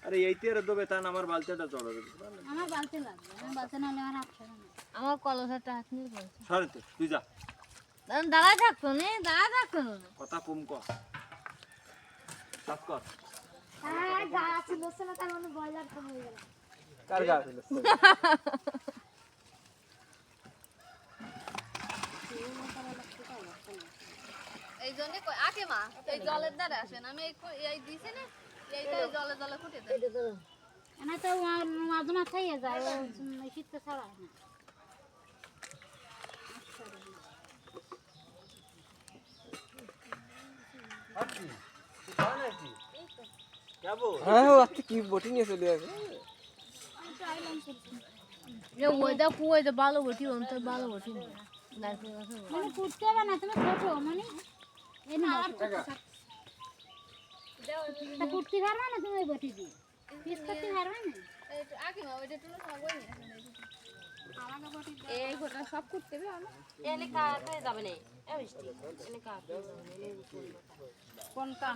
আরে এইতে রে দবে তান আমার বালতিটা চড়াবে আমার বালতি লাগবে আমার বালতি না হলে আমার হাত সরে না আমার কলসাটা হাত নিয়ে বলছে সরে তো তুই যা দাঁড়ায় থাকতো না দাঁড়ায় থাকতো না কথা কম কর সাফ কর হ্যাঁ গা ছিল না তার মানে বয়লার তো হয়ে গেল কার গা ছিল এই জন্য আকে মা এই জলের দ্বারা আসেন আমি এই দিছি না এইটা জলে জলে ফুটে দেয় না তো মাঝে মাথায় যায় শীতটা ছাড়া না হ্যাঁ আজকে কি বটি নিয়ে চলে আসে যে ওইটা কুয়াইতে ভালো বটি অন্তর ভালো বটি মানে কুটতে হবে না তুমি ছোট মানে এই না তা কুটতে পারবে না তুমি ওই বটি দিয়ে পিস করতে পারবে না আগে মা ওইটা তুলো খাবই না আমাকে বটি এই গোটা সব কুটতে হবে আমি এনে কাটে যাবে না এই মিষ্টি এনে কাটে যাবে না কোনটা